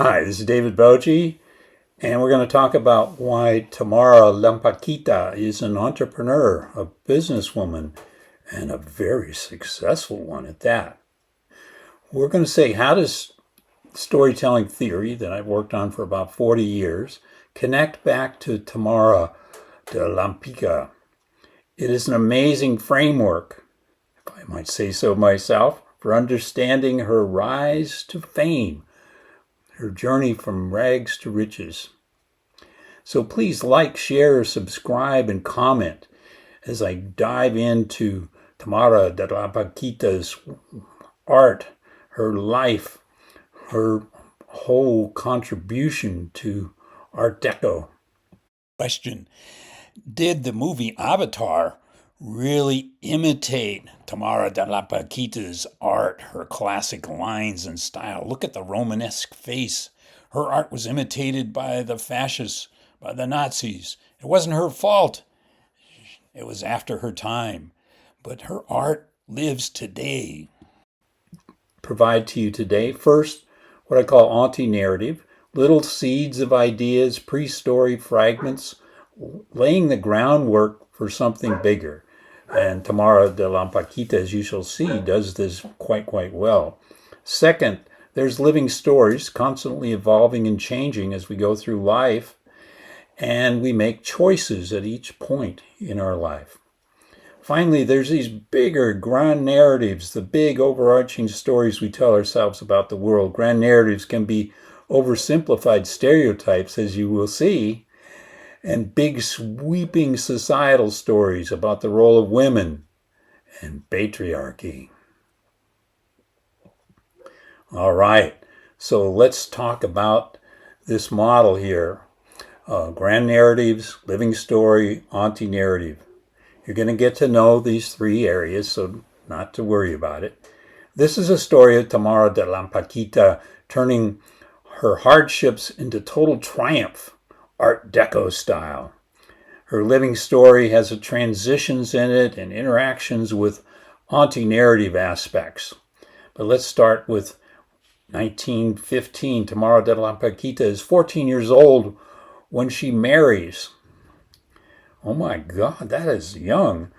Hi, this is David Boje, and we're going to talk about why Tamara Lempicka is an entrepreneur, a businesswoman, and a very successful one at that. We're going to say, how does storytelling theory that I've worked on for about 40 years connect back to Tamara de Lempicka? It is an amazing framework, if I might say so myself, for understanding her rise to fame, her journey from rags to riches. So please like, share, subscribe, and comment as I dive into Tamara de Lempicka's art, her life, her whole contribution to Art Deco. Question: did the movie Avatar really imitate Tamara de Lempicka's art, her classic lines and style? Look at the Romanesque face. Her art was imitated by the fascists, by the Nazis. It wasn't her fault. It was after her time. But her art lives today. Provide to you today, first, what I call anti-narrative, little seeds of ideas, pre-story fragments, laying the groundwork for something bigger. And Tamara de Lempicka, as you shall see, does this quite well. Second, there's living stories, constantly evolving and changing as we go through life, and we make choices at each point in our life. Finally, there's these bigger grand narratives, the big overarching stories we tell ourselves about the world. Grand narratives can be oversimplified stereotypes, as you will see, and big sweeping societal stories about the role of women and patriarchy. All right, so let's talk about this model here. Grand narratives, living story, anti-narrative. You're going to get to know these three areas, so not to worry about it. This is a story of Tamara de Lempicka turning her hardships into total triumph, Art Deco style. Her living story has a transitions in it and interactions with anti-narrative aspects. But let's start with 1915. Tamara de Lempicka is 14 years old when she marries. Oh my God, that is young.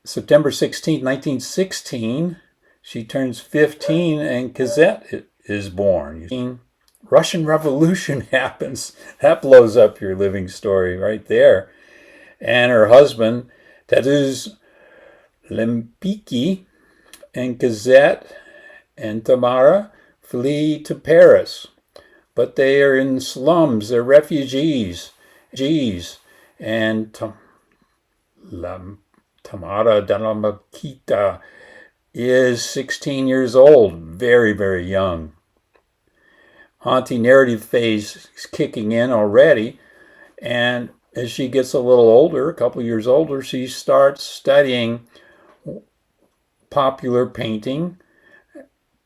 September 16, 1916, she turns 15 and Cosette is born. Russian Revolution happens. That blows up your living story right there. And her husband, Tadeusz Lempicka, and Cosette and Tamara flee to Paris. But they are in slums, they're refugees. And Tamara de Lempicka is 16 years old, very young. Anti-narrative phase is kicking in already, and as she gets a little older, a couple years older, she starts studying popular painting,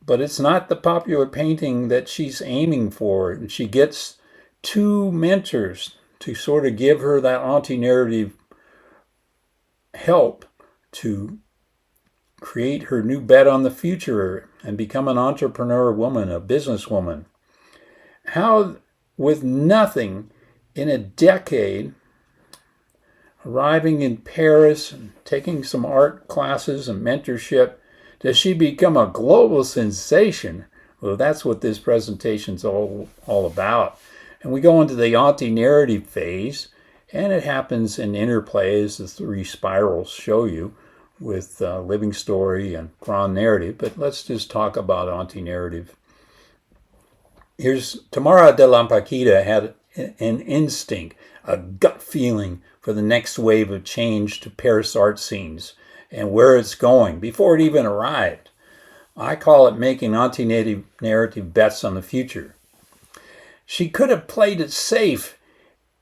but it's not the popular painting that she's aiming for. And she gets two mentors to sort of give her that anti-narrative help to create her new bet on the future and become an entrepreneur woman, a businesswoman. How, with nothing in a decade, arriving in Paris and taking some art classes and mentorship, does she become a global sensation? Well, that's what this presentation's all about. And we go into the anti-narrative phase, and it happens in interplay, as the three spirals show you, with living story and grand narrative. But let's just talk about anti-narrative. Here's Tamara de Lempicka had an instinct, a gut feeling for the next wave of change to Paris art scenes and where it's going before it even arrived. I call it making anti-narrative bets on the future. She could have played it safe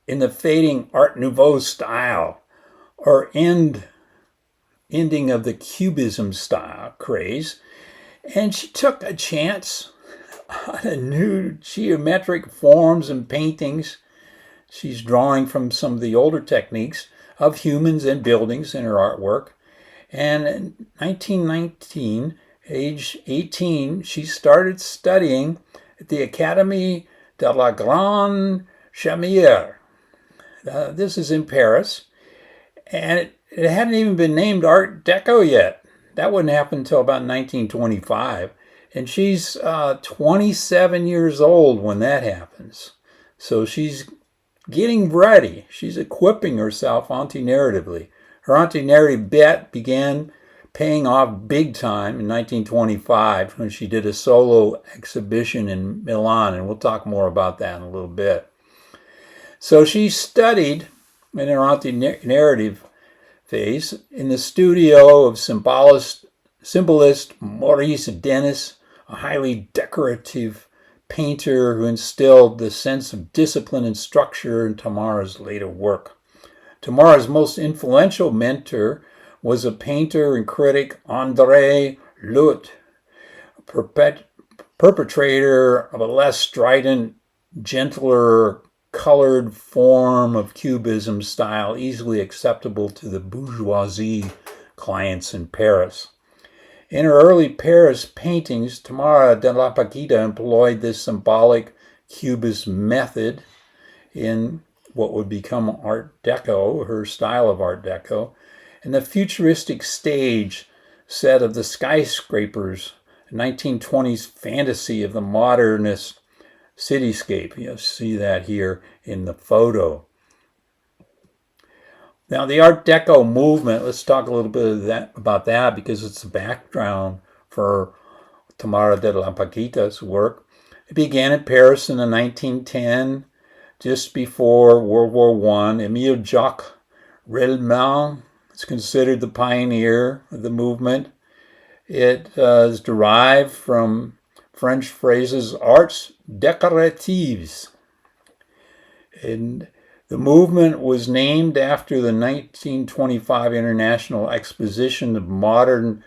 in the fading Art Nouveau style or ending of the Cubism style craze, and she took a chance on new geometric forms and paintings. She's drawing from some of the older techniques of humans and buildings in her artwork. And in 1919, age 18, she started studying at the Academy de la Grande Chaumière. This is in Paris, and it hadn't even been named Art Deco yet. That wouldn't happen until about 1925. And she's 27 years old when that happens. So she's getting ready. She's equipping herself anti-narratively. Her anti-narrative bet began paying off big time in 1925 when she did a solo exhibition in Milan, and we'll talk more about that in a little bit. So she studied in her anti-narrative phase in the studio of symbolist Maurice Denis, a highly decorative painter who instilled the sense of discipline and structure in Tamara's later work. Tamara's most influential mentor was a painter and critic, André Lut, perpetrator of a less strident, gentler, colored form of Cubism style, easily acceptable to the bourgeoisie clients in Paris. In her early Paris paintings, Tamara de Lempicka employed this symbolic Cubist method in what would become Art Deco, her style of Art Deco, and the futuristic stage set of the skyscrapers, 1920s fantasy of the modernist cityscape. You'll see that here in the photo. Now, the Art Deco movement, let's talk a little bit about that because it's the background for Tamara de Lempicka's work. It began in Paris in the 1910, just before World War I. Émile Jacques Rellemant is considered the pioneer of the movement. It is derived from French phrases arts décoratives. And the movement was named after the 1925 International Exposition of Modern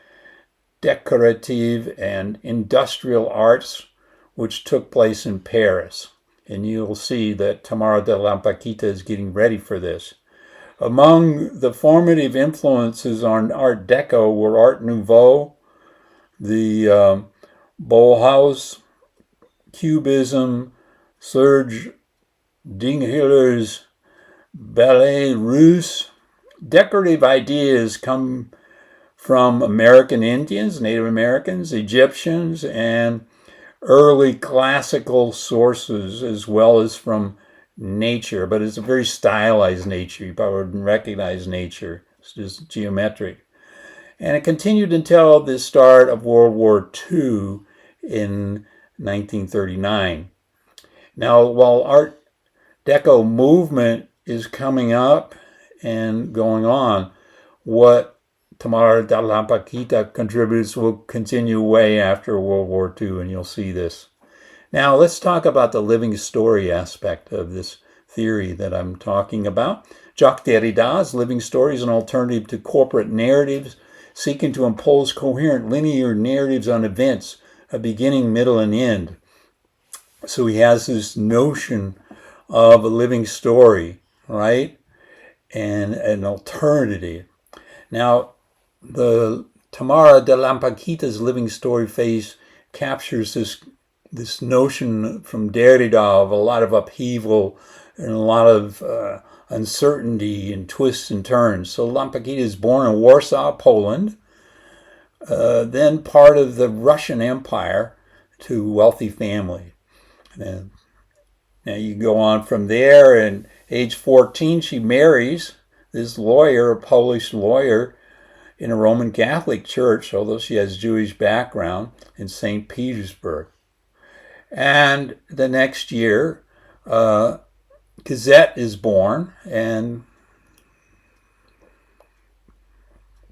Decorative and Industrial Arts, which took place in Paris. And you'll see that Tamara de Lempicka is getting ready for this. Among the formative influences on Art Deco were Art Nouveau, the Bauhaus, Cubism, Serge Dinghiller's Ballet Russe. Decorative ideas come from American Indians, Native Americans, Egyptians, and early classical sources, as well as from nature, but it's a very stylized nature. You probably wouldn't recognize nature. It's just geometric. And it continued until the start of World War II in 1939. Now, while Art Deco movement is coming up and going on, what Tamara de Lempicka contributes will continue way after World War II, and you'll see this. Now, let's talk about the living story aspect of this theory that I'm talking about. Jacques Derrida's living story is an alternative to corporate narratives, seeking to impose coherent linear narratives on events, a beginning, middle, and end. So he has this notion of a living story, right? And an alternative. Now, the Tamara de Lempicka's living story phase captures this notion from Derrida of a lot of upheaval and a lot of uncertainty and twists and turns. So Lempicka is born in Warsaw, Poland, then part of the Russian Empire to a wealthy family. And now you go on from there, and age 14 she marries this lawyer, a Polish lawyer, in a Roman Catholic church, although she has Jewish background, in St. Petersburg. And the next year, Gazette is born, and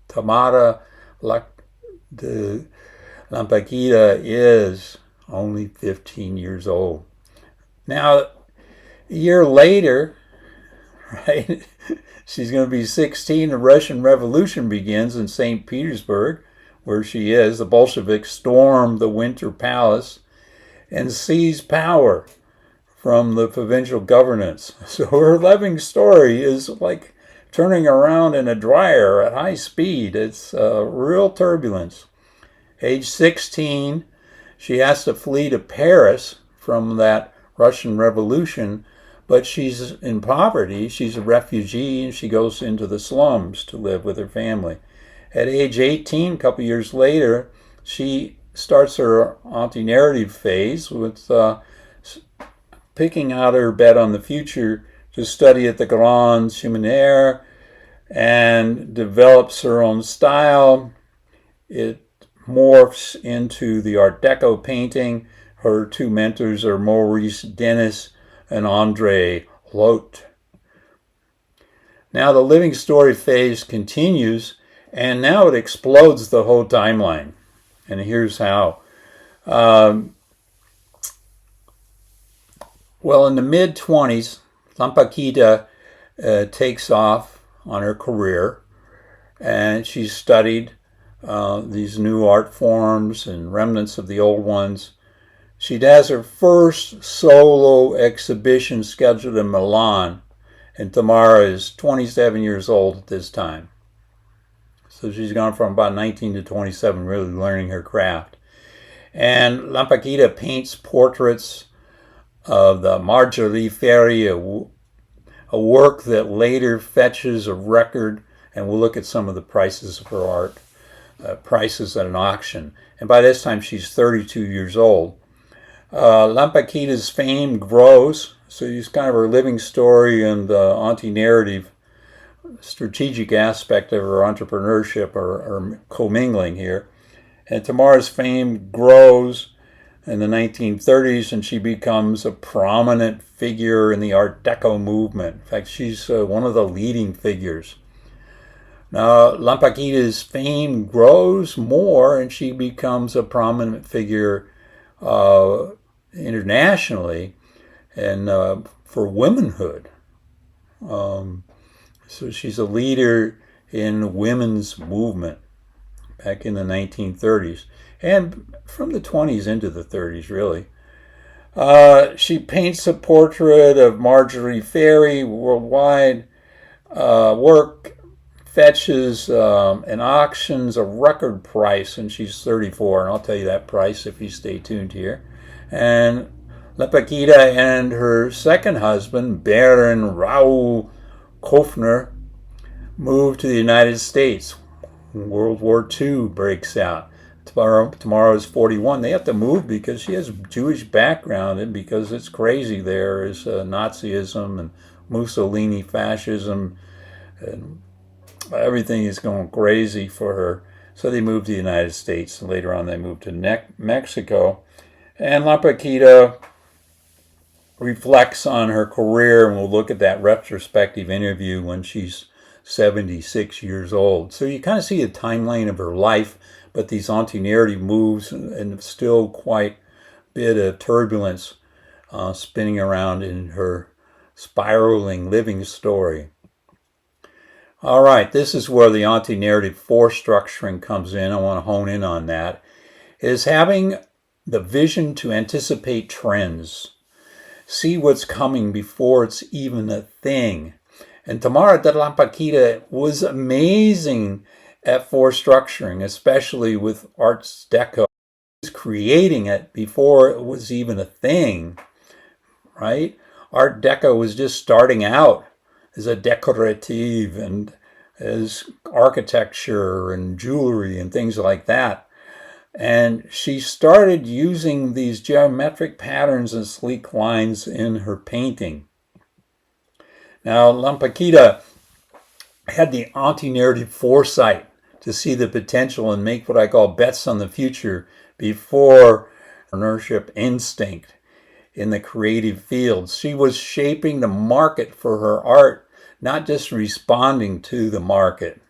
Tamara de Lempicka is only 15 years old. Now, a year later, right, she's going to be 16. The Russian Revolution begins in St. Petersburg, where she is. The Bolsheviks storm the Winter Palace and seize power from the provincial governance. So her living story is like turning around in a dryer at high speed. It's real turbulence. Age 16, she has to flee to Paris from that Russian Revolution, but she's in poverty. She's a refugee, and she goes into the slums to live with her family. At age 18, a couple years later, she starts her anti-narrative phase with picking out her bet on the future to study at the Grand Seminaire, and develops her own style. It morphs into the Art Deco painting. Her two mentors are Maurice Denis and André Lotte. Now the living story phase continues, and now it explodes the whole timeline. And here's how. Well, in the mid-20s, Lempicka takes off on her career, and she studied these new art forms and remnants of the old ones. She does her first solo exhibition scheduled in Milan, and Tamara is 27 years old at this time. So she's gone from about 19 to 27, really learning her craft. And Lempicka paints portraits of the Marjorie Ferry, a work that later fetches a record, and we'll look at some of the prices of her art, prices at an auction. And by this time, she's 32 years old. Lempicka's fame grows, so she's kind of her living story and the anti-narrative strategic aspect of her entrepreneurship are commingling here. And Tamara's fame grows in the 1930s, and she becomes a prominent figure in the Art Deco movement. In fact, she's one of the leading figures. Now, Lempicka's fame grows more, and she becomes a prominent figure internationally and for womanhood. So she's a leader in women's movement back in the 1930s. And from the 20s into the 30s, really. She paints a portrait of Marjorie Ferry worldwide. Work fetches and auctions a record price, and she's 34, and I'll tell you that price if you stay tuned here. And Lempicka and her second husband, Baron Raoul Kofner, moved to the United States. World War II breaks out. Tamara is 41. They have to move because she has a Jewish background, and because it's crazy there is Nazism and Mussolini fascism, and everything is going crazy for her. So they moved to the United States, and later on they moved to Mexico. And Lempicka reflects on her career, and we'll look at that retrospective interview when she's 76 years old. So you kind of see a timeline of her life, but these anti-narrative moves and still quite a bit of turbulence spinning around in her spiraling living story. All right, this is where the anti-narrative force structuring comes in. I want to hone in on that. It is having the vision to anticipate trends, see what's coming before it's even a thing. And Tamara de Lempicka was amazing at force structuring, especially with Art Deco. She was creating it before it was even a thing, right? Art Deco was just starting out as a decorative and as architecture and jewelry and things like that. And she started using these geometric patterns and sleek lines in her painting. Now, Lempicka had the anti-narrative foresight to see the potential and make what I call bets on the future before entrepreneurship instinct in the creative fields. She was shaping the market for her art, not just responding to the market.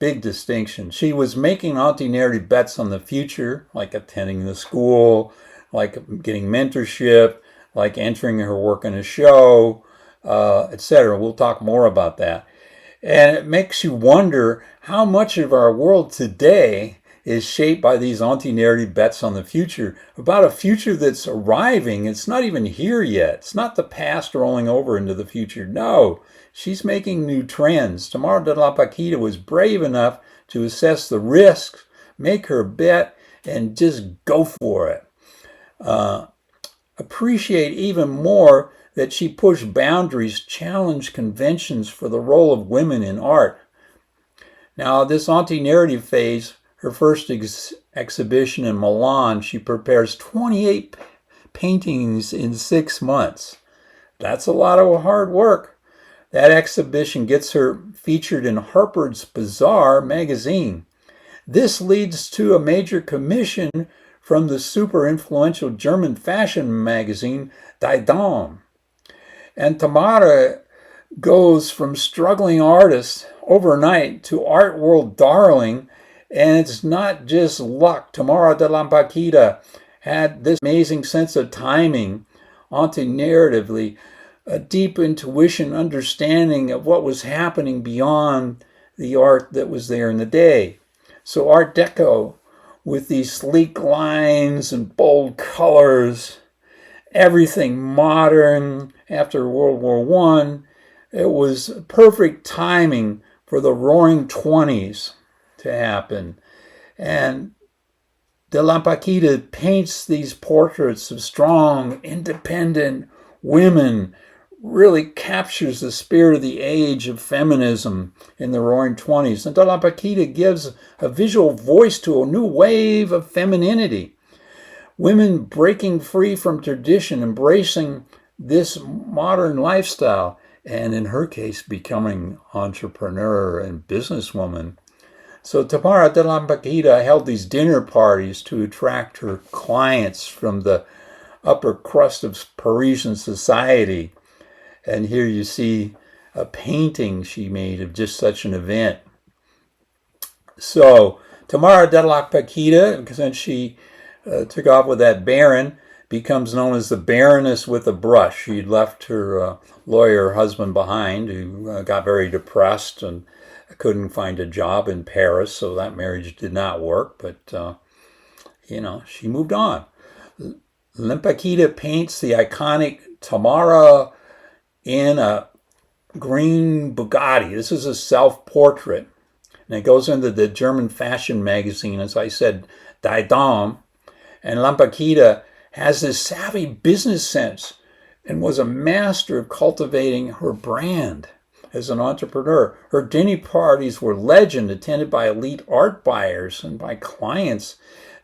Big distinction. She was making anti-narrative bets on the future, like attending the school, like getting mentorship, like entering her work in a show, etc. We'll talk more about that. And it makes you wonder how much of our world today is shaped by these anti-narrative bets on the future, about a future that's arriving. It's not even here yet. It's not the past rolling over into the future. No, she's making new trends. Tamara de Lempicka was brave enough to assess the risks, make her bet, and just go for it. appreciate even more that she pushed boundaries, challenged conventions for the role of women in art. Now, this anti-narrative phase, her first exhibition in Milan, she prepares 28 paintings in 6 months. That's a lot of hard work. That exhibition gets her featured in Harper's Bazaar magazine. This leads to a major commission from the super influential German fashion magazine Die Dame. And Tamara goes from struggling artist overnight to art world darling, and it's not just luck. Tamara de Lempicka had this amazing sense of timing, anti-narratively, a deep intuition, understanding of what was happening beyond the art that was there in the day. So Art Deco, with these sleek lines and bold colors, everything modern after World War I, it was perfect timing for the Roaring '20s to happen. And de Lempicka paints these portraits of strong, independent women, really captures the spirit of the age of feminism in the Roaring '20s. And de Lempicka gives a visual voice to a new wave of femininity. Women breaking free from tradition, embracing this modern lifestyle, and in her case, becoming entrepreneur and businesswoman. So Tamara de Lempicka held these dinner parties to attract her clients from the upper crust of Parisian society. And here you see a painting she made of just such an event. So Tamara de Lempicka, since she took off with that baron, becomes known as the Baroness with a brush. She'd left her lawyer husband behind, who got very depressed and couldn't find a job in Paris, so that marriage did not work. But, she moved on. Lempicka paints the iconic Tamara in a green Bugatti. This is a self-portrait. And it goes into the German fashion magazine, as I said, Die Dame. And Lempicka has this savvy business sense and was a master of cultivating her brand as an entrepreneur. Her dinner parties were legend, attended by elite art buyers and by clients.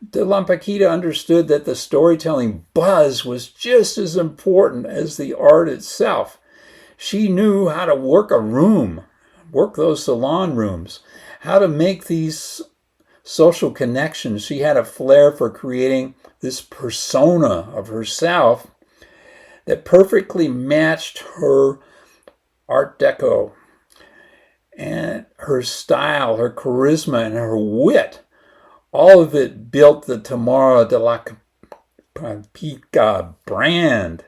De Lempicka understood that the storytelling buzz was just as important as the art itself. She knew how to work a room, work those salon rooms, how to make these social connections. She had a flair for creating this persona of herself that perfectly matched her Art Deco and her style, her charisma, and her wit. All of it built the Tamara de Lempicka brand,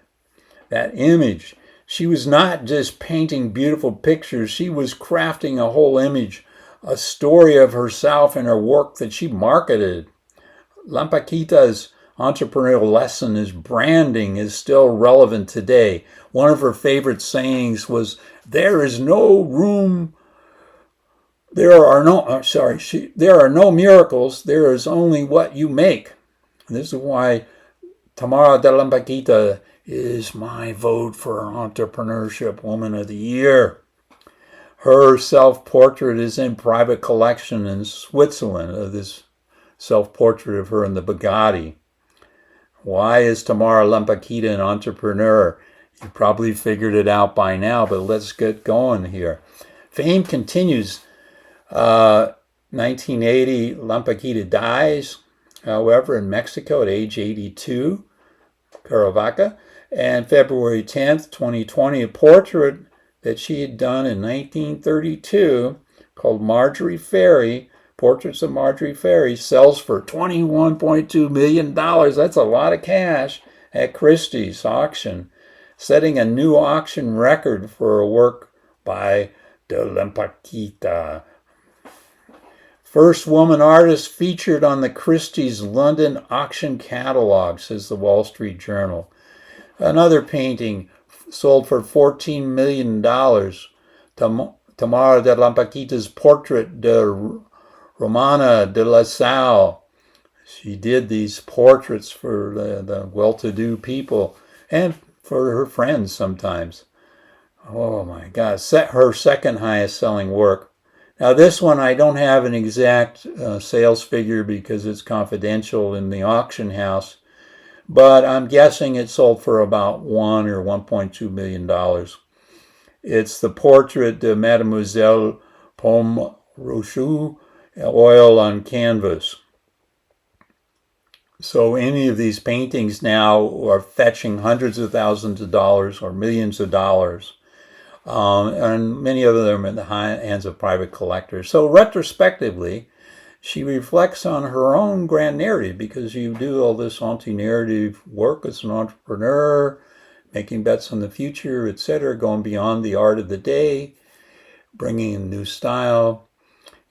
that image. She was not just painting beautiful pictures, she was crafting a whole image, a story of herself and her work that she marketed. Lempicka's entrepreneurial lesson is branding is still relevant today. One of her favorite sayings was, there are no miracles, there is only what you make. And this is why Tamara de Lempicka is my vote for Entrepreneurship Woman of the Year. Her self-portrait is in private collection in Switzerland, this self-portrait of her in the Bugatti. Why is Tamara Lempicka an entrepreneur? You probably figured it out by now, but let's get going here. Fame continues. 1980, Lempicka dies, however, in Mexico at age 82, Cuernavaca. And February 10th, 2020, a portrait that she had done in 1932 called Marjorie Ferry, Portraits of Marjorie Ferry, sells for $21.2 million. That's a lot of cash at Christie's auction, setting a new auction record for a work by de Lempicka. First woman artist featured on the Christie's London auction catalog, says the Wall Street Journal. Another painting sold for $14 million. Tamara de Lempicka's portrait de Romana de la Salle She did these portraits for the well-to-do people and for her friends sometimes. Oh my God, set her second highest selling work. Now this one I don't have an exact sales figure because it's confidential in the auction house, but I'm guessing it sold for about $1 or $1.2 million. It's the portrait de Mademoiselle Pomme Rochou, oil on canvas. So any of these paintings now are fetching hundreds of thousands of dollars or millions of dollars. And many of them are in the hands of private collectors. So retrospectively, she reflects on her own grand narrative because you do all this anti-narrative work as an entrepreneur, making bets on the future, etc., going beyond the art of the day, bringing in new style.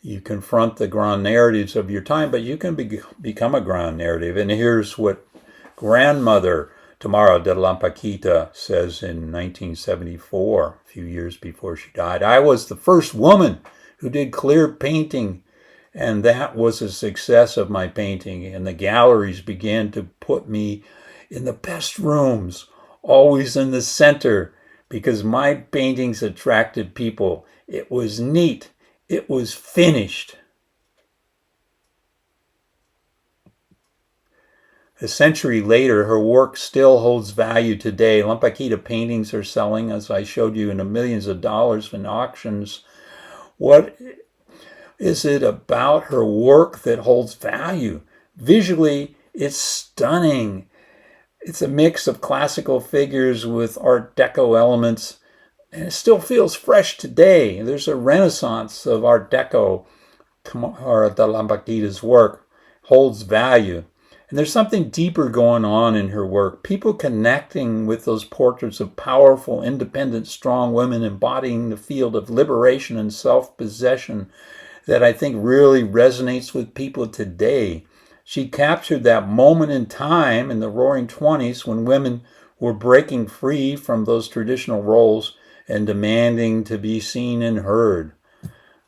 You confront the grand narratives of your time, but you can become a grand narrative. And here's what grandmother Tamara de Lempicka says in 1974, a few years before she died. I was the first woman who did clear painting, and that was a success of my painting. And the galleries began to put me in the best rooms, always in the center, because my paintings attracted people. It was neat. It was finished. A century later, her work still holds value today. Lempicka paintings are selling, as I showed you, in the millions of dollars in auctions. What is it about her work that holds value? Visually, it's stunning. It's a mix of classical figures with Art Deco elements, and it still feels fresh today. There's a renaissance of Art Deco. Tamara de Lempicka's work holds value. And there's something deeper going on in her work. People connecting with those portraits of powerful, independent, strong women embodying the field of liberation and self-possession that I think really resonates with people today. She captured that moment in time in the Roaring '20s when women were breaking free from those traditional roles and demanding to be seen and heard.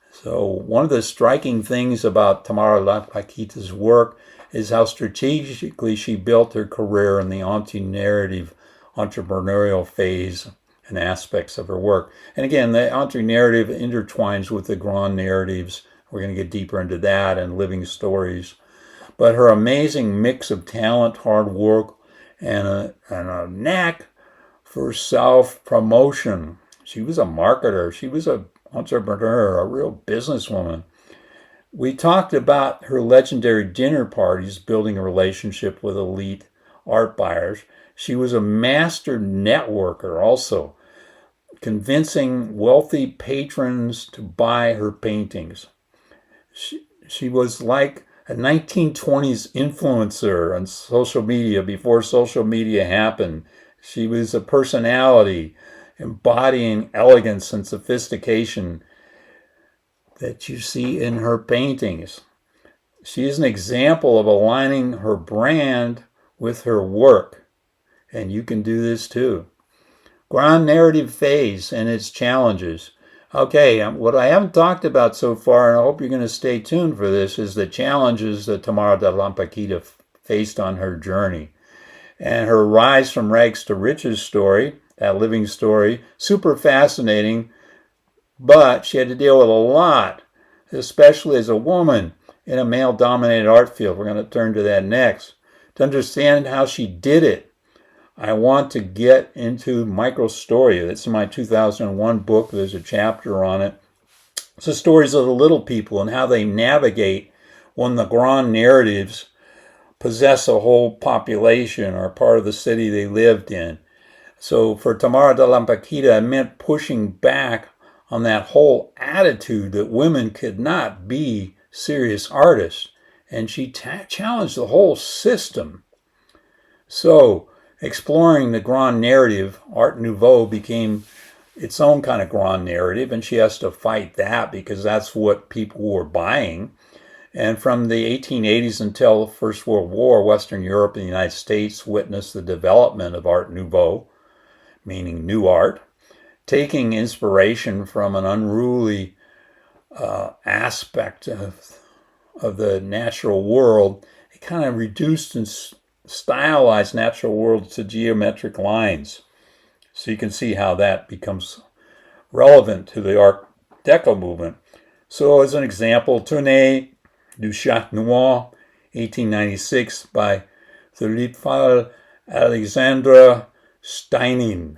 So one of the striking things about Tamara Lempicka's work is how strategically she built her career in the anti-narrative entrepreneurial phase and aspects of her work. And again, the anti-narrative intertwines with the grand narratives. We're going to get deeper into that and living stories. But her amazing mix of talent, hard work, and a knack for self-promotion. She was a marketer. She was an entrepreneur, a real businesswoman. We talked about her legendary dinner parties, building a relationship with elite art buyers. She was a master networker also, convincing wealthy patrons to buy her paintings. She was like a 1920s influencer on social media before social media happened. She was a personality embodying elegance and sophistication that you see in her paintings. She is an example of aligning her brand with her work, and you can do this too. Grand narrative phase and its challenges. Okay, what I haven't talked about so far, and I hope you're going to stay tuned for this, is the challenges that Tamara de Lempicka faced on her journey. And her rise from rags to riches story, that living story, super fascinating, but she had to deal with a lot, especially as a woman in a male-dominated art field. We're going to turn to that next. To understand how she did it, I want to get into microstory. That's in my 2001 book. There's a chapter on it. It's the stories of the little people and how they navigate when the grand narratives possess a whole population or part of the city they lived in. So for Tamara de Lempicka, it meant pushing back on that whole attitude that women could not be serious artists. And she challenged the whole system. So exploring the grand narrative, Art Nouveau became its own kind of grand narrative, and she has to fight that because that's what people were buying. And from the 1880s until the First World War, Western Europe and the United States witnessed the development of Art Nouveau, meaning new art, taking inspiration from an unruly aspect of the natural world. It kind of reduced and stylized natural world to geometric lines. So you can see how that becomes relevant to the Art Deco movement. So as an example, Tournée du Chat Noir, 1896, by the Litval Alexandra Steinin.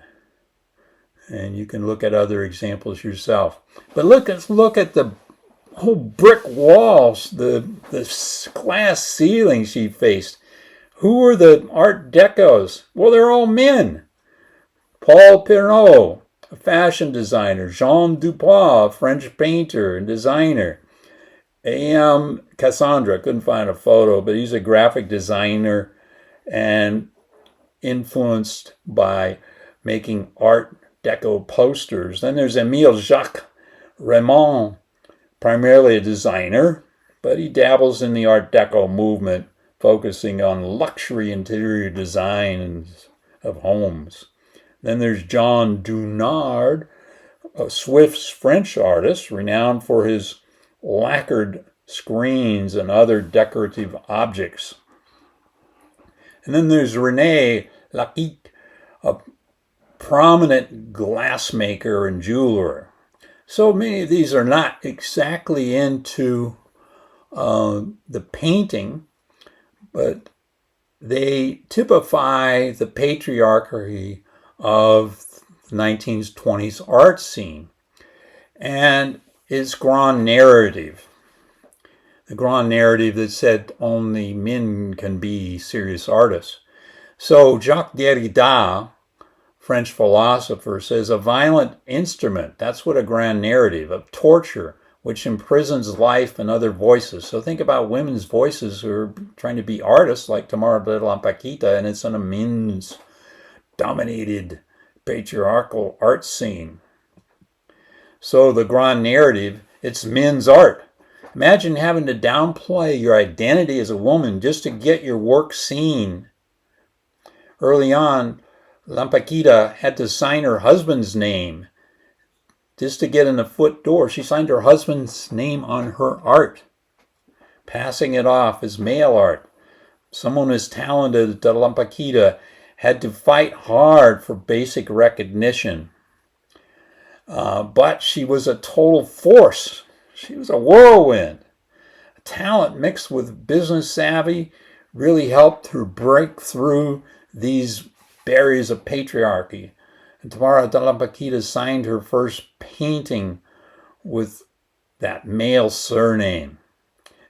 And you can look at other examples yourself. But let's look at the whole brick walls, the glass ceilings she faced. Who were the Art Decos? Well, they're all men. Paul Pernaut, a fashion designer. Jean Dupois, a French painter and designer. A.M. Cassandra, couldn't find a photo, but he's a graphic designer and influenced by making Art Deco posters. Then there's Émile Jacques Raymond, primarily a designer, but he dabbles in the Art Deco movement, focusing on luxury interior design of homes. Then there's John Dunard, a Swiss French artist, renowned for his lacquered screens and other decorative objects. And then there's René Lafitte, a prominent glassmaker and jeweler. So many of these are not exactly into the painting, but they typify the patriarchy of the 1920s art scene and its grand narrative. The grand narrative that said only men can be serious artists. So Jacques Derrida, French philosopher, says a violent instrument, that's what a grand narrative, of torture, which imprisons life and other voices. So think about women's voices who are trying to be artists like Tamara de Lempicka, and it's in a men's dominated patriarchal art scene. So the grand narrative, it's men's art. Imagine having to downplay your identity as a woman just to get your work seen. Early on, Lempicka had to sign her husband's name just to get in the foot door. She signed her husband's name on her art, passing it off as male art. Someone as talented as Lempicka had to fight hard for basic recognition. But she was a total force. She was a whirlwind. Talent mixed with business savvy really helped her break through these barriers of patriarchy. And Tamara de Lempicka signed her first painting with that male surname.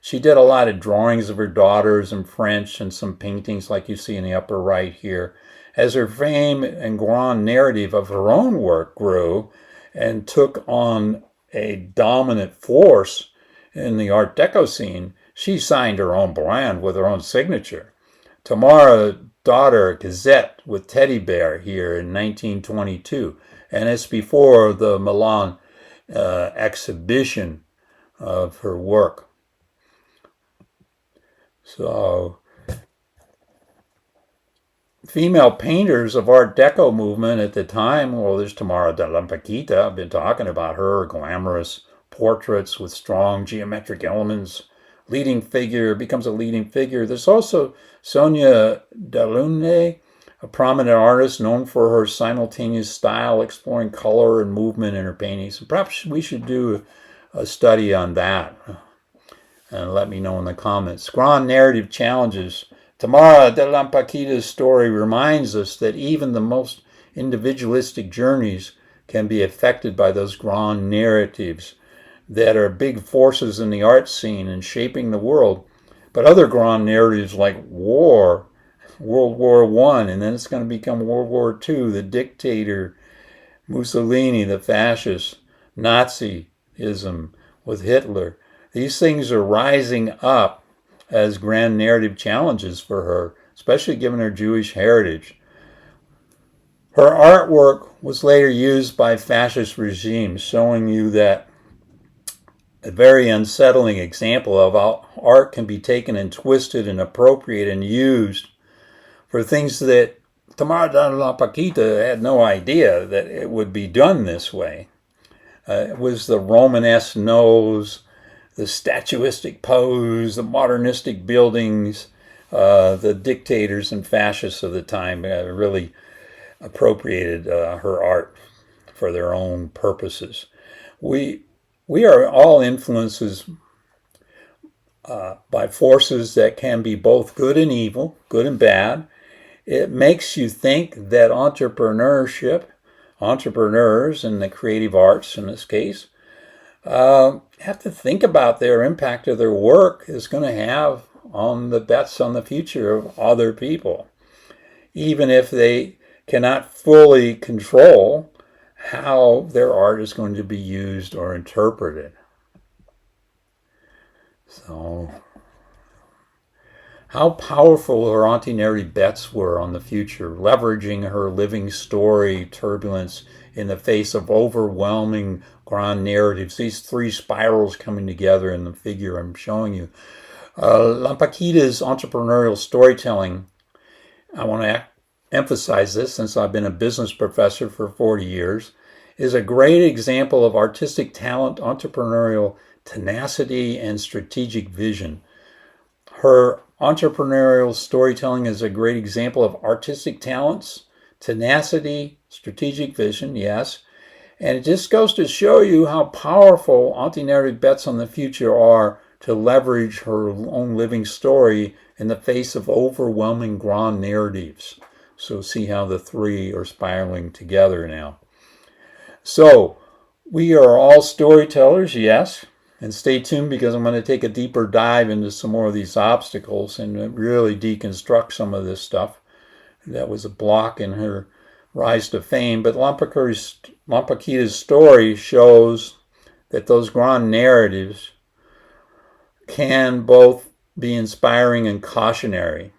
She did a lot of drawings of her daughters in French and some paintings like you see in the upper right here. As her fame and grand narrative of her own work grew and took on a dominant force in the Art Deco scene, she signed her own brand with her own signature. Tamara daughter Gazette with Teddy Bear here in 1922, and it's before the Milan exhibition of her work. So female painters of Art Deco movement at the time, well, there's Tamara de Lempicka. I've been talking about her, glamorous portraits with strong geometric elements. Leading figure, becomes a leading figure. There's also Sonia Delaunay, a prominent artist known for her simultaneous style, exploring color and movement in her paintings. Perhaps we should do a study on that. And let me know in the comments. Grand narrative challenges. Tamara de Lempicka's story reminds us that even the most individualistic journeys can be affected by those grand narratives that are big forces in the art scene and shaping the world. But other grand narratives like war, World War I, and then it's going to become World War II, the dictator, Mussolini, the fascist, Nazism with Hitler. These things are rising up as grand narrative challenges for her, especially given her Jewish heritage. Her artwork was later used by fascist regimes, showing you that a very unsettling example of how art can be taken and twisted and appropriated and used for things that Tamara de Lempicka had no idea that it would be done this way. It was the Romanesque nose, the statuistic pose, the modernistic buildings, The dictators and fascists of the time really appropriated her art for their own purposes. We we are all influences by forces that can be both good and evil, good and bad. It makes you think that entrepreneurs in the creative arts in this case, have to think about their impact of their work is going to have on the bets on the future of other people, even if they cannot fully control how their art is going to be used or interpreted. So, how powerful her entrepreneurial bets were on the future, leveraging her living story turbulence in the face of overwhelming grand narratives. These three spirals coming together in the figure I'm showing you. Lempicka's entrepreneurial storytelling, I want to emphasize this since I've been a business professor for 40 years, is a great example of artistic talent, entrepreneurial tenacity, and strategic vision. Her entrepreneurial storytelling is a great example of artistic talents, tenacity, strategic vision, yes. And it just goes to show you how powerful entrepreneurial bets on the future are to leverage her own living story in the face of overwhelming grand narratives. So see how the three are spiraling together now. So we are all storytellers, yes. And stay tuned because I'm going to take a deeper dive into some more of these obstacles and really deconstruct some of this stuff that was a block in her rise to fame. But Lempicka's story shows that those grand narratives can both be inspiring and cautionary,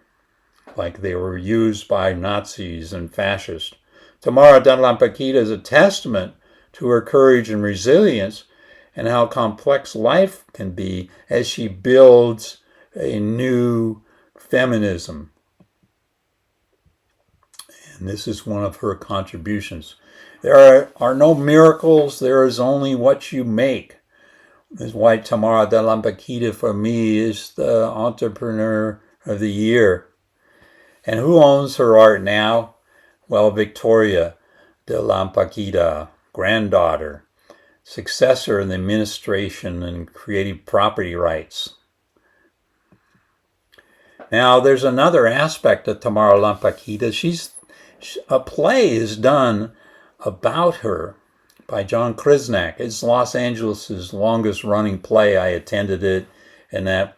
like they were used by Nazis and fascists. Tamara de Lempicka is a testament to her courage and resilience and how complex life can be as she builds a new feminism. And this is one of her contributions. There are no miracles, there is only what you make. This is why Tamara de Lempicka for me is the entrepreneur of the year. And who owns her art now? Well, Victoria de Lempicka, granddaughter, successor in the administration and creative property rights. Now, there's another aspect of Tamara Lempicka. A play is done about her by John Krisnak. It's Los Angeles' longest running play. I attended it, and that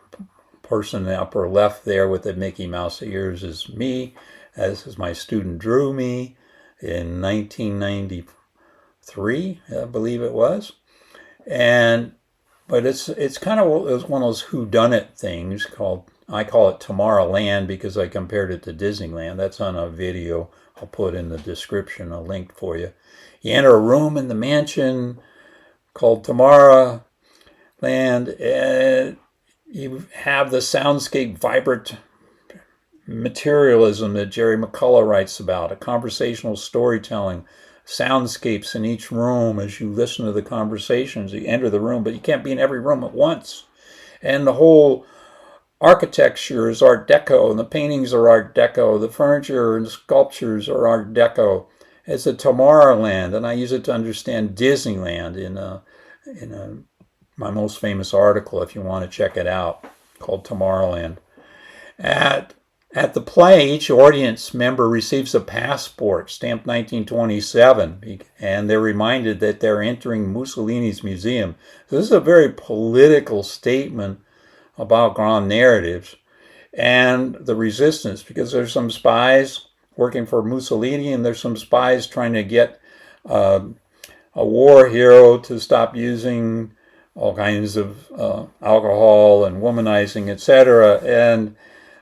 person in the upper left there with the Mickey Mouse ears is me, as is my student drew me in 1993, I believe it was. But it's kind of one of those whodunit things I call it TamaraLand because I compared it to Disneyland. That's on a video I'll put in the description, a link for you. You enter a room in the mansion called TamaraLand, and you have the soundscape vibrant materialism that Jerry McCullough writes about, a conversational storytelling, soundscapes in each room as you listen to the conversations. You enter the room, but you can't be in every room at once. And the whole architecture is Art Deco, and the paintings are Art Deco, the furniture and sculptures are Art Deco. It's a TamaraLand, and I use it to understand Disneyland in my most famous article, if you want to check it out, called TamaraLand. At the play, each audience member receives a passport stamped 1927, and they're reminded that they're entering Mussolini's museum. So this is a very political statement about grand narratives and the resistance, because there's some spies working for Mussolini, and there's some spies trying to get a war hero to stop using all kinds of alcohol and womanizing, etc. And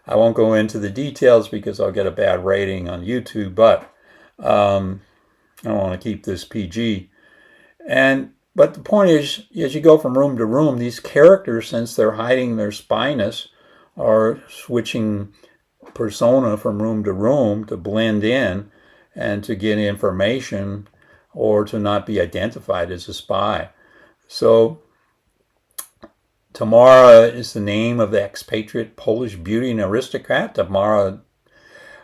I won't go into the details because I'll get a bad rating on YouTube, but I want to keep this PG. But the point is, as you go from room to room, these characters, since they're hiding their spyness, are switching persona from room to blend in and to get information or to not be identified as a spy. So Tamara is the name of the expatriate Polish beauty and aristocrat, Tamara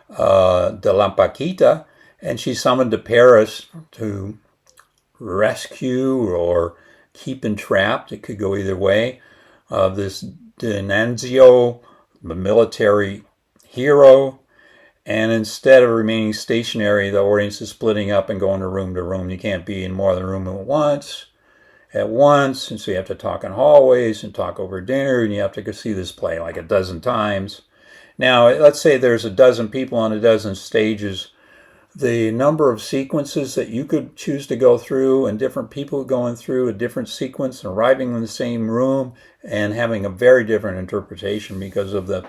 de Lempicka, and she's summoned to Paris to rescue or keep entrapped, it could go either way, this D'Annunzio, the military hero. And instead of remaining stationary, the audience is splitting up and going to room. You can't be in more than a room at once, and so you have to talk in hallways and talk over dinner, and you have to go see this play like a dozen times. Now, let's say there's a dozen people on a dozen stages. The number of sequences that you could choose to go through and different people going through a different sequence and arriving in the same room and having a very different interpretation because of the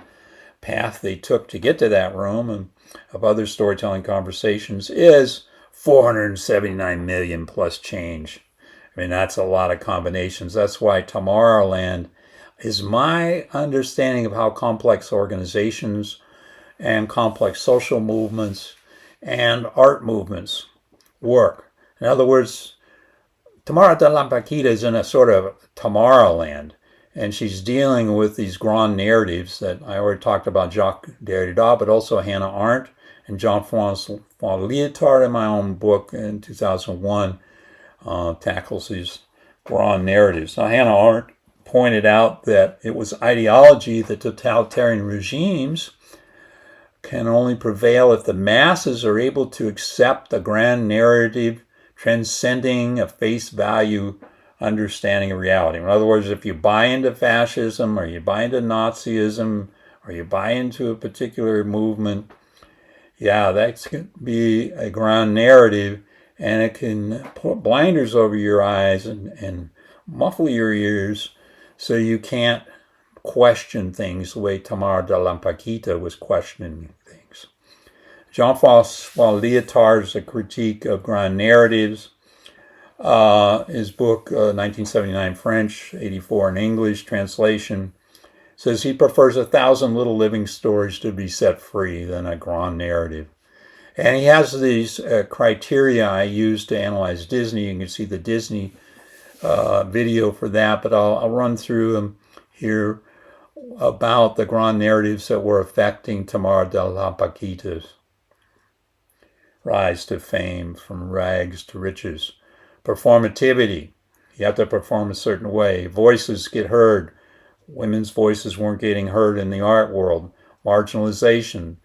path they took to get to that room and of other storytelling conversations is 479 million plus change. I mean, that's a lot of combinations. That's why TamaraLand is my understanding of how complex organizations and complex social movements and art movements work. In other words, Tamara de Lempicka is in a sort of TamaraLand, and she's dealing with these grand narratives that I already talked about, Jacques Derrida, but also Hannah Arendt and Jean-François Lyotard in my own book in 2001 tackles these grand narratives. Now, Hannah Arendt pointed out that it was ideology that totalitarian regimes can only prevail if the masses are able to accept the grand narrative transcending a face value understanding of reality. In other words, if you buy into fascism or you buy into Nazism or you buy into a particular movement, yeah, that's going to be a grand narrative, and it can put blinders over your eyes and muffle your ears so you can't question things the way Tamara de Lempicka was questioning things. Jean-François Lyotard's A Critique of Grand Narratives, his book, 1979 French, 84 in English translation, says he prefers 1,000 little living stories to be set free than a grand narrative. And he has these criteria I use to analyze Disney. You can see the Disney video for that, but I'll run through them here about the grand narratives that were affecting Tamara de Lempicka's rise to fame, from rags to riches. Performativity. You have to perform a certain way. Voices get heard. Women's voices weren't getting heard in the art world. Marginalization.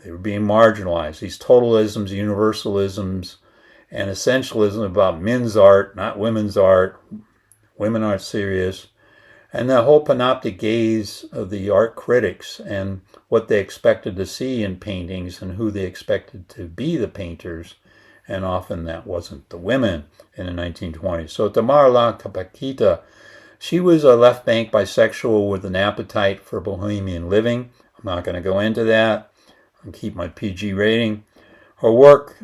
They were being marginalized. These totalisms, universalisms, and essentialism about men's art, not women's art. Women aren't serious. And the whole panoptic gaze of the art critics and what they expected to see in paintings and who they expected to be the painters. And often that wasn't the women in the 1920s. So Tamara Lempicka, she was a left bank bisexual with an appetite for bohemian living. I'm not going to go into that. I'll keep my PG rating. Her work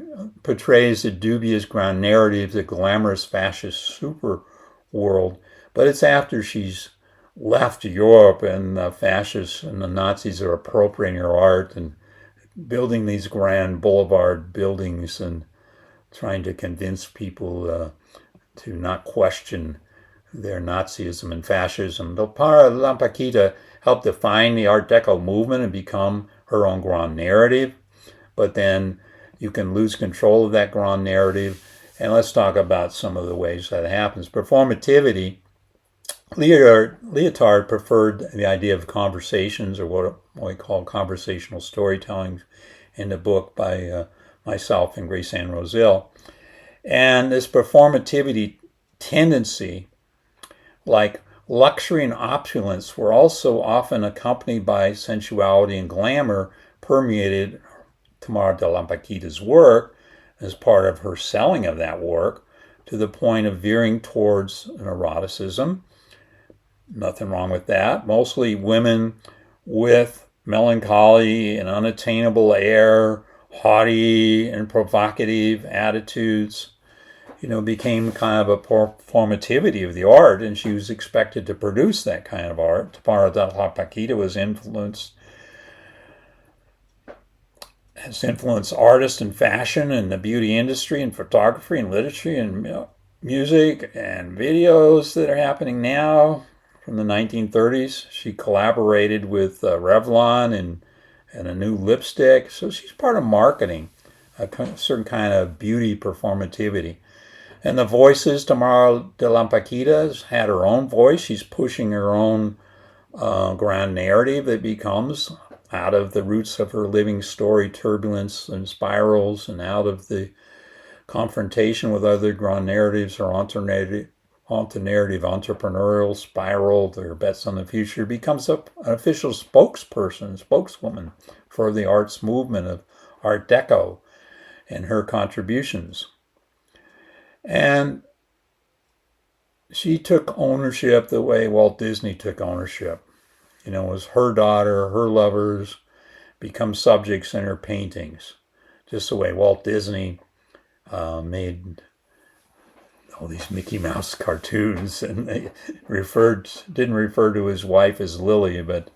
portrays the dubious grand narrative, the glamorous fascist superworld, but it's after she's left Europe and the fascists and the Nazis are appropriating her art and building these grand boulevard buildings and trying to convince people to not question their Nazism and fascism. Tamara Lempicka helped define the Art Deco movement and become her own grand narrative, but then you can lose control of that grand narrative. And let's talk about some of the ways that happens. Performativity. Lyotard preferred the idea of conversations, or what we call conversational storytelling, in the book by myself and Grace Ann Roselle. And this performativity tendency, like luxury and opulence, were also often accompanied by sensuality and glamour, permeated Tamara de Lempicka's work as part of her selling of that work, to the point of veering towards an eroticism. Nothing wrong with that. Mostly women with melancholy and unattainable air, haughty and provocative attitudes, became kind of a performativity of the art, and she was expected to produce that kind of art. Tamara de Lempicka has influenced artists in fashion and the beauty industry and photography and literature and music and videos that are happening now. from the 1930s. She collaborated with Revlon and a new lipstick. So she's part of marketing, a certain kind of beauty performativity. And the voices, Tamara de Lempicka has had her own voice. She's pushing her own grand narrative that becomes out of the roots of her living story, turbulence and spirals, and out of the confrontation with other grand narratives or alternative entrepreneurial spiral, their bets on the future, becomes an official spokeswoman for the arts movement of Art Deco and her contributions. And she took ownership the way Walt Disney took ownership. It was her daughter, her lovers become subjects in her paintings, just the way Walt Disney made all these Mickey Mouse cartoons, and they didn't refer to his wife as Lily, but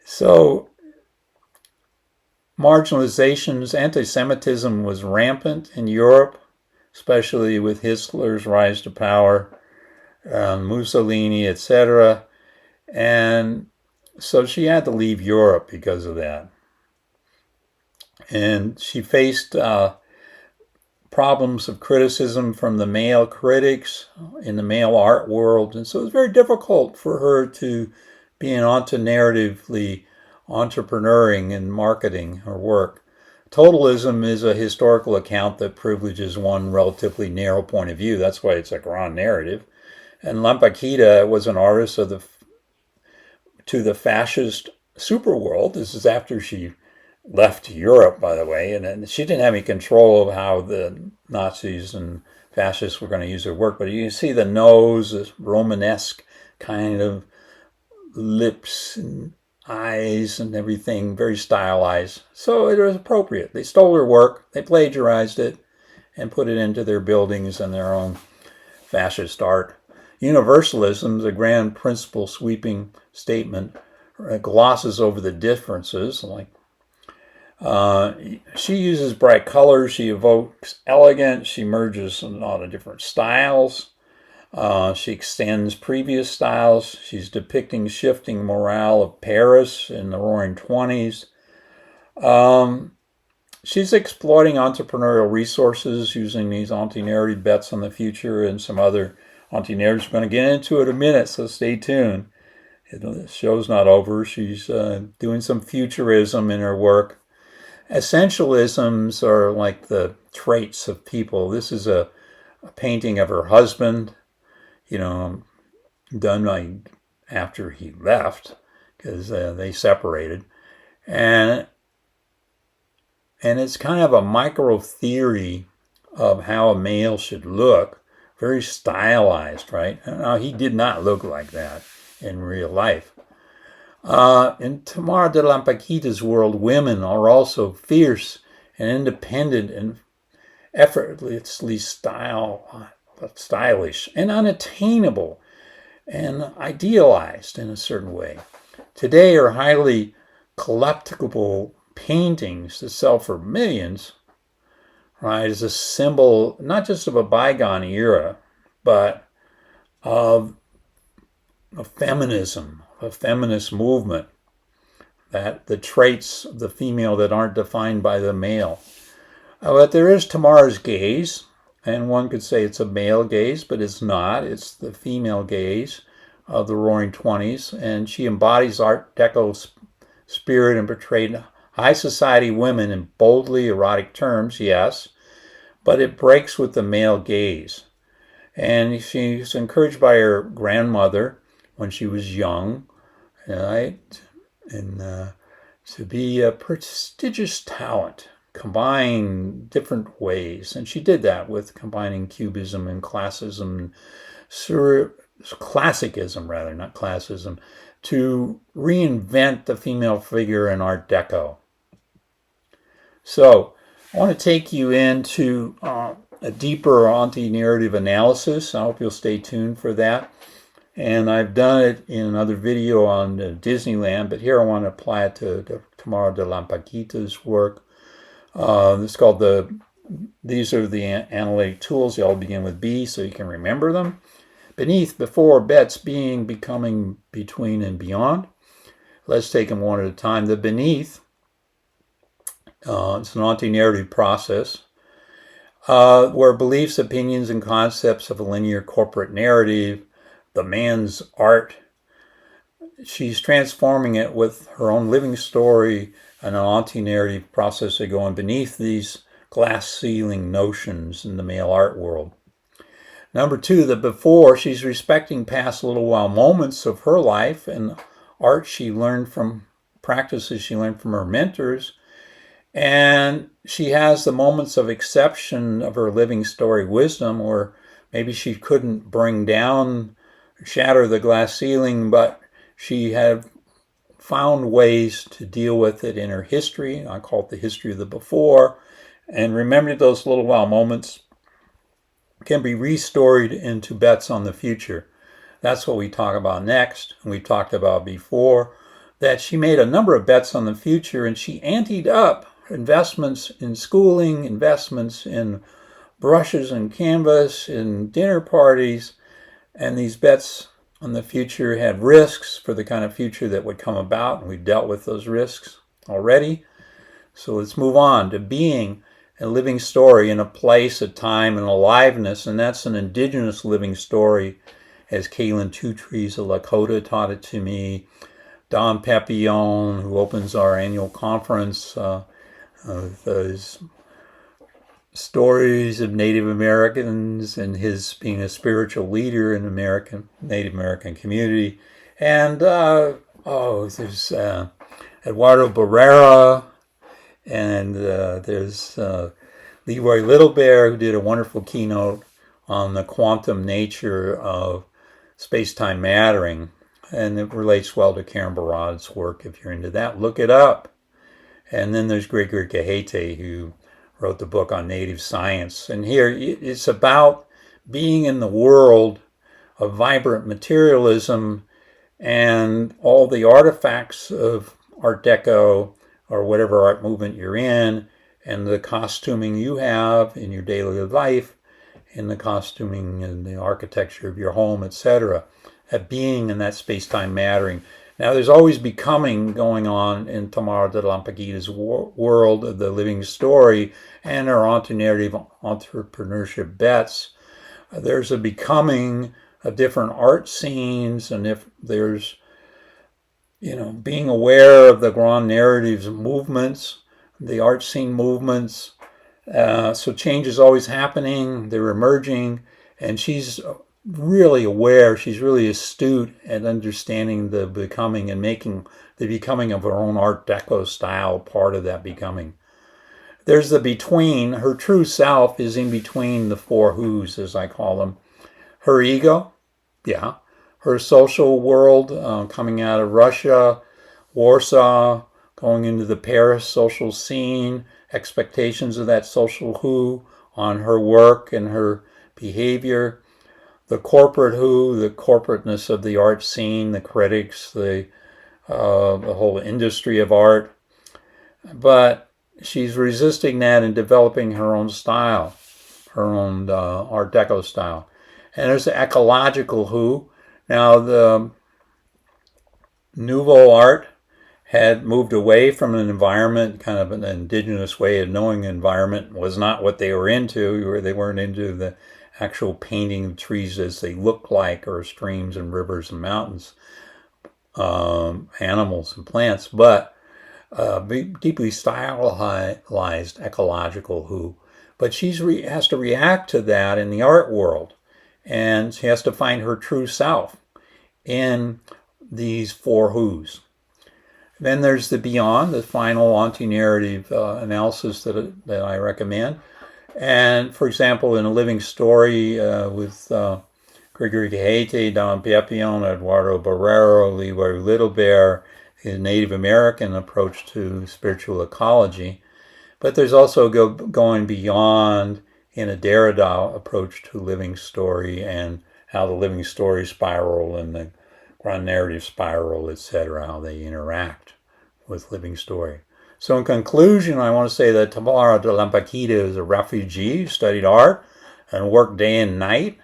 so marginalizations, anti-Semitism was rampant in Europe, especially with Hitler's rise to power, Mussolini, etc. And so she had to leave Europe because of that. And she faced problems of criticism from the male critics in the male art world. And so it was very difficult for her to be narratively entrepreneuring and marketing her work. Totalism is a historical account that privileges one relatively narrow point of view. That's why it's a grand narrative. And Lempicka was an artist to the fascist superworld. This is after she left Europe, by the way, and she didn't have any control of how the Nazis and fascists were going to use her work. But you see the nose, this Romanesque kind of lips and eyes and everything, very stylized. So it was appropriate. They stole her work, they plagiarized it, and put it into their buildings and their own fascist art. Universalism is a grand principle sweeping statement. It glosses over the differences. She uses bright colors. She evokes elegance. She merges a lot of different styles. She extends previous styles. She's depicting shifting morale of Paris in the Roaring '20s. She's exploiting entrepreneurial resources using these anti-narrative bets on the future and some other anti-narratives. We're going to get into it in a minute, so stay tuned. The show's not over. She's doing some futurism in her work. Essentialisms are like the traits of people. This is a painting of her husband, done after he left, because they separated. And it's kind of a micro theory of how a male should look, very stylized, right? Now, he did not look like that in real life. In Tamara de Lempicka's world, women are also fierce and independent and effortlessly stylish and unattainable and idealized in a certain way. Today are highly collectible paintings that sell for millions, right, as a symbol not just of a bygone era, but of feminism, a feminist movement, that the traits of the female that aren't defined by the male. But there is Tamara's gaze, and one could say it's a male gaze, but it's not. It's the female gaze of the Roaring '20s, and she embodies Art Deco's spirit and portrayed high society women in boldly erotic terms, yes, but it breaks with the male gaze. And she's encouraged by her grandmother when she was young, right? And to be a prestigious talent, combine different ways. And she did that with combining cubism and classicism, classicism rather, not classism, to reinvent the female figure in Art Deco. So I want to take you into a deeper anti-narrative analysis. I hope you'll stay tuned for that. And I've done it in another video on Disneyland, but here I want to apply it to Tamara de Lempicka's work. It's called these are the analytic tools. They all begin with B, so you can remember them. Beneath, before, Bet's, being, becoming, between, and beyond. Let's take them one at a time. The beneath, it's an anti-narrative process where beliefs, opinions, and concepts of a linear corporate narrative, the man's art, she's transforming it with her own living story and an anti-narrative process of going beneath these glass ceiling notions in the male art world. Number two, the before, she's respecting past little while moments of her life and art she learned from practices she learned from her mentors. And she has the moments of exception of her living story wisdom, where maybe she couldn't bring down, shatter the glass ceiling, but she had found ways to deal with it in her history. I call it the history of the before. And remember, those little while moments can be restored into bets on the future. That's what we talk about next. And we talked about before that she made a number of bets on the future, and she anteed up investments in schooling, investments in brushes and canvas, in dinner parties, and these bets on the future had risks for the kind of future that would come about, and we've dealt with those risks already. So let's move on to being a living story in a place, a time, and aliveness, and that's an indigenous living story, as Kaylin Two Trees of Lakota taught it to me. Don Pepillon, who opens our annual conference, those stories of Native Americans and his being a spiritual leader in Native American community. And there's Eduardo Barrera, and there's Leroy Littlebear, who did a wonderful keynote on the quantum nature of space-time mattering. And it relates well to Karen Barad's work. If you're into that, look it up. And then there's Gregory Kahete, who wrote the book on native science. And here it's about being in the world of vibrant materialism and all the artifacts of Art Deco or whatever art movement you're in, and the costuming you have in your daily life, and the costuming and the architecture of your home, etc. That being in that space-time mattering. Now, there's always becoming going on in Tamara de Lempicka's world of the living story and her anti-narrative entrepreneurship bets. There's a becoming of different art scenes, and if there's, being aware of the grand narratives movements, the art scene movements. So change is always happening. They're emerging, and she's really aware, she's really astute at understanding the becoming and making the becoming of her own Art Deco style part of that becoming. There's the between. Her true self is in between the four who's, as I call them. Her ego, yeah. Her social world, coming out of Russia, Warsaw, going into the Paris social scene, expectations of that social who on her work and her behavior. The corporate who, the corporateness of the art scene, the critics, the whole industry of art. But she's resisting that and developing her own style, her own Art Deco style. And there's the ecological who. Now, the Nouveau art had moved away from an environment, kind of an indigenous way of knowing the environment was not what they were into. They weren't into the actual painting of trees as they look like, or streams and rivers and mountains, animals and plants, but deeply stylized ecological who. But she has to react to that in the art world, and she has to find her true self in these four who's. Then there's the beyond, the final anti-narrative analysis that I recommend. And for example, in a living story with Gregory Kahete, Don Pepillon, Eduardo Barrera, Leroy Littlebear, his Native American approach to spiritual ecology. But there's also going beyond in a Derrida approach to living story and how the living story spiral and the grand narrative spiral, etc., how they interact with living story. So in conclusion, I want to say that Tamara de Lempicka is a refugee who studied art and worked day and night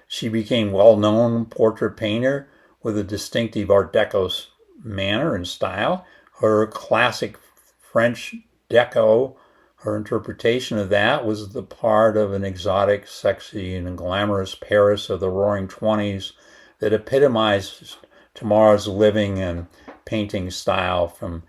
She became well-known portrait painter with a distinctive Art Deco manner and style. Her classic French Deco, her interpretation of that was the part of an exotic, sexy, and glamorous Paris of the Roaring '20s that epitomized Tamara's living and painting style from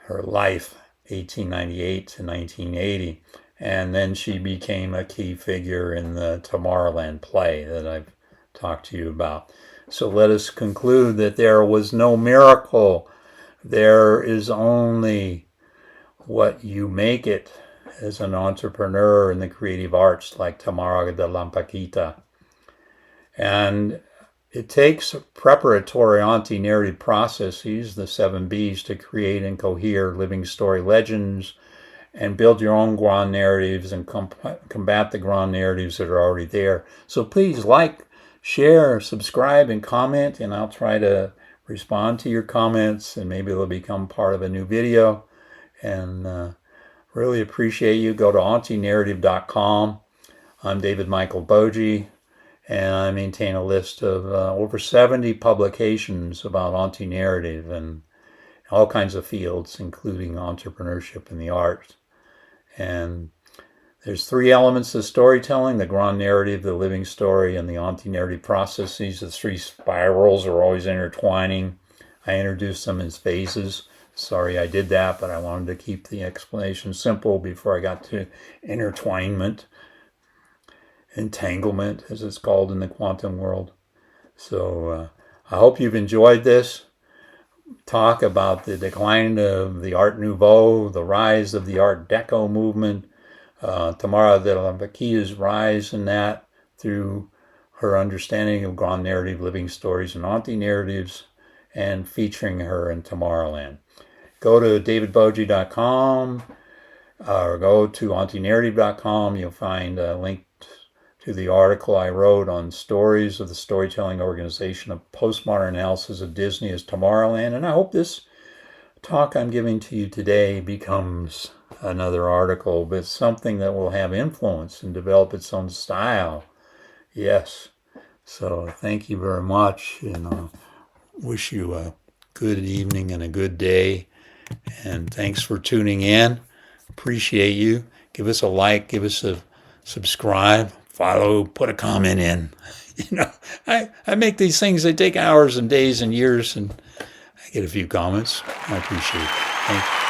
her life, 1898 to 1980. And then she became a key figure in the TamaraLand play that I've talked to you about. So let us conclude that there was no miracle. There is only what you make it as an entrepreneur in the creative arts, like Tamara de Lempicka. And it takes preparatory anti-narrative processes, the 7Bs, to create and cohere living story legends and build your own grand narratives and combat the grand narratives that are already there. So please like, share, subscribe, and comment, and I'll try to respond to your comments, and maybe they'll become part of a new video. And really appreciate you. Go to antinarrative.com. I'm David Michael Boje, and I maintain a list of over 70 publications about anti-narrative and all kinds of fields, including entrepreneurship and the arts. And there's 3 elements of storytelling: the grand narrative, the living story, and the anti-narrative processes. The 3 spirals are always intertwining. I introduced them as phases. Sorry I did that, but I wanted to keep the explanation simple before I got to intertwinement, entanglement, as it's called in the quantum world. So I hope you've enjoyed this talk about the decline of the Art Nouveau, the rise of the Art Deco movement, Tamara de Lempicka's rise in that through her understanding of grand narrative, living stories, and anti-narratives, and featuring her in TamaraLand. Go to davidboje.com or go to antinarrative.com. You'll find a link to the article I wrote on stories of the storytelling organization of postmodern analysis of Disney as TamaraLand. And I hope this talk I'm giving to you today becomes another article, but something that will have influence and develop its own style. Yes. So thank you very much, and wish you a good evening and a good day. And thanks for tuning in. Appreciate you. Give us a like, give us a subscribe, follow, put a comment in. I make these things, they take hours and days and years, and I get a few comments. I appreciate it. Thank you.